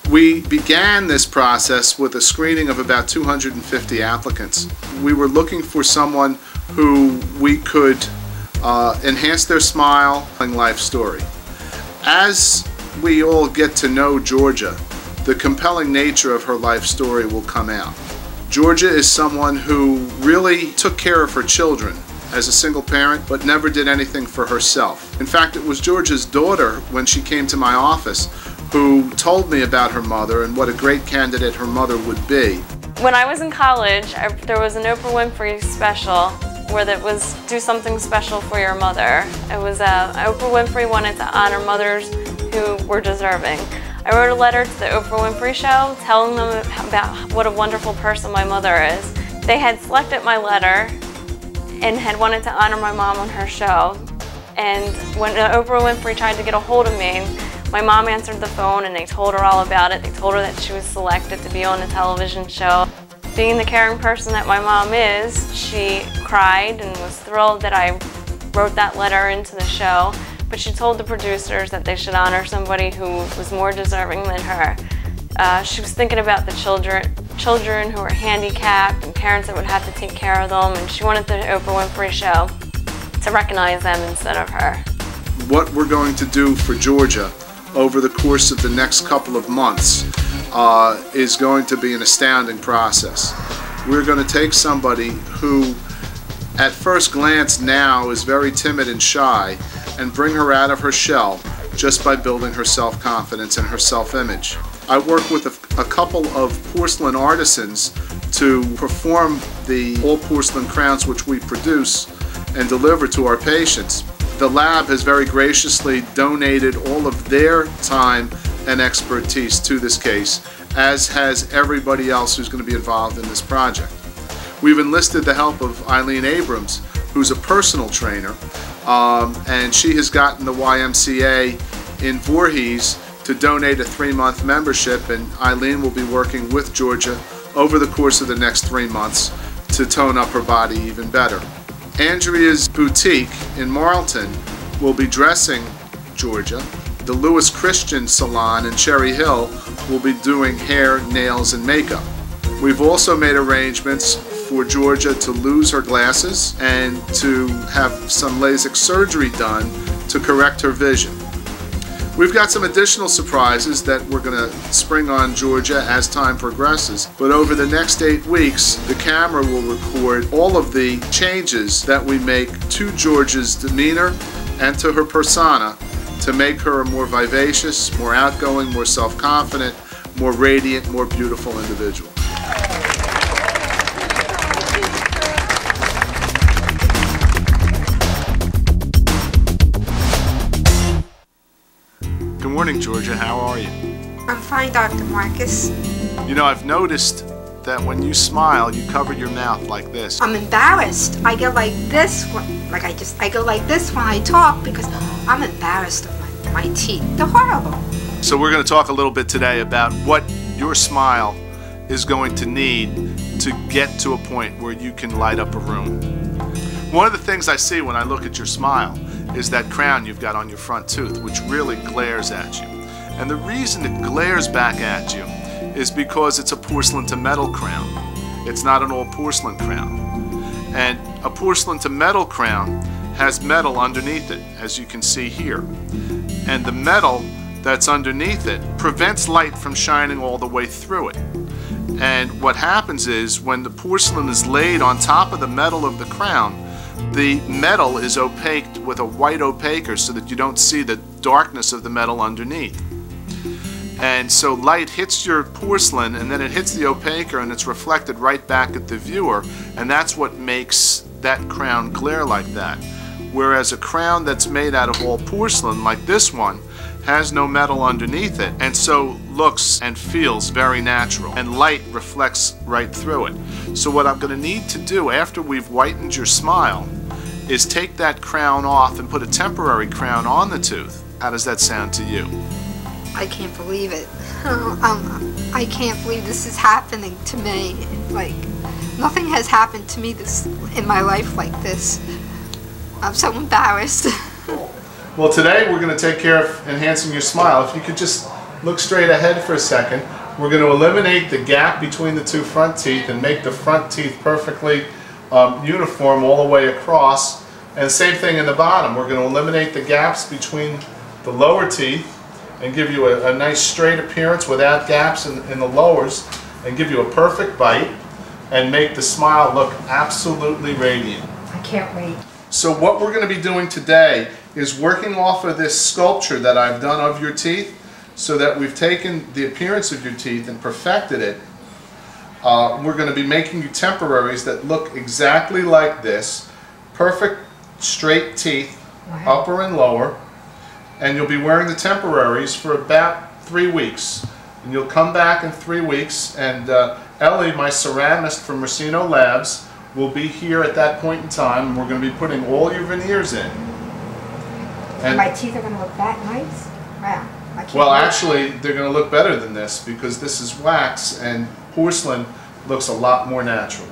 We began this process with a screening of about 250 applicants. We were looking for someone who we could enhance their smile and life story. As we all get to know Georgia, the compelling nature of her life story will come out. Georgia is someone who really took care of her children as a single parent, but never did anything for herself. In fact, it was Georgia's daughter, when she came to my office, who told me about her mother and what a great candidate her mother would be. When I was in college, there was an Oprah Winfrey special where it was do something special for your mother. It was Oprah Winfrey wanted to honor mothers who were deserving. I wrote a letter to the Oprah Winfrey show telling them about what a wonderful person my mother is. They had selected my letter and had wanted to honor my mom on her show. And when Oprah Winfrey tried to get a hold of me, my mom answered the phone and they told her all about it. They told her that she was selected to be on the television show. Being the caring person that my mom is, she cried and was thrilled that I wrote that letter into the show. But she told the producers that they should honor somebody who was more deserving than her. She was thinking about the children who were handicapped and parents that would have to take care of them, and she wanted the Oprah Winfrey show to recognize them instead of her. What we're going to do for Georgia over the course of the next couple of months is going to be an astounding process. We're going to take somebody who at first glance now is very timid and shy and bring her out of her shell just by building her self-confidence and her self-image. I work with a couple of porcelain artisans to perform the all porcelain crowns which we produce and deliver to our patients. The lab has very graciously donated all of their time and expertise to this case, as has everybody else who's going to be involved in this project. We've enlisted the help of Eileen Abrams, who's a personal trainer, and she has gotten the YMCA in Voorhees to donate a 3-month membership, and Eileen will be working with Georgia over the course of the next 3 months to tone up her body even better. Andrea's Boutique in Marlton will be dressing Georgia. The Lewis Christian Salon in Cherry Hill will be doing hair, nails, and makeup. We've also made arrangements for Georgia to lose her glasses and to have some LASIK surgery done to correct her vision. We've got some additional surprises that we're going to spring on Georgia as time progresses, but over the next 8 weeks, the camera will record all of the changes that we make to Georgia's demeanor and to her persona to make her a more vivacious, more outgoing, more self-confident, more radiant, more beautiful individual. Good morning, Georgia. How are you? I'm fine, Dr. Markus. You know, I've noticed that when you smile, you cover your mouth like this. I'm embarrassed. I go like this I go like this when I talk because I'm embarrassed of my teeth. They're horrible. So we're going to talk a little bit today about what your smile is going to need to get to a point where you can light up a room. One of the things I see when I look at your smile is that crown you've got on your front tooth, which really glares at you. And the reason it glares back at you is because it's a porcelain to metal crown. It's not an all porcelain crown. And a porcelain to metal crown has metal underneath it, as you can see here. And the metal that's underneath it prevents light from shining all the way through it. And what happens is when the porcelain is laid on top of the metal of the crown, the metal is opaqued with a white opaquer so that you don't see the darkness of the metal underneath. And so light hits your porcelain and then it hits the opaquer and it's reflected right back at the viewer, and that's what makes that crown glare like that. Whereas a crown that's made out of all porcelain, like this one, has no metal underneath it, and so looks and feels very natural, and light reflects right through it. So what I'm going to need to do after we've whitened your smile is take that crown off and put a temporary crown on the tooth. How does that sound to you? I can't believe it. I can't believe this is happening to me. Like, nothing has happened to me in my life like this. I'm so embarrassed. Well, today we're going to take care of enhancing your smile. If you could just look straight ahead for a second. We're going to eliminate the gap between the two front teeth and make the front teeth perfectly uniform all the way across. And same thing in the bottom. We're going to eliminate the gaps between the lower teeth and give you a nice straight appearance without gaps in the lowers, and give you a perfect bite and make the smile look absolutely radiant. I can't wait. So what we're going to be doing today is working off of this sculpture that I've done of your teeth, so that we've taken the appearance of your teeth and perfected it. We're going to be making you temporaries that look exactly like this. Perfect straight teeth, Wow. upper and lower. And you'll be wearing the temporaries for about 3 weeks. And you'll come back in 3 weeks, and Ellie, my ceramist from Racino Labs, will be here at that point in time, and we're going to be putting all your veneers in. And my teeth are going to look that nice? Wow. I can't Well, wait. actually, they're going to look better than this, because this is wax and porcelain looks a lot more natural.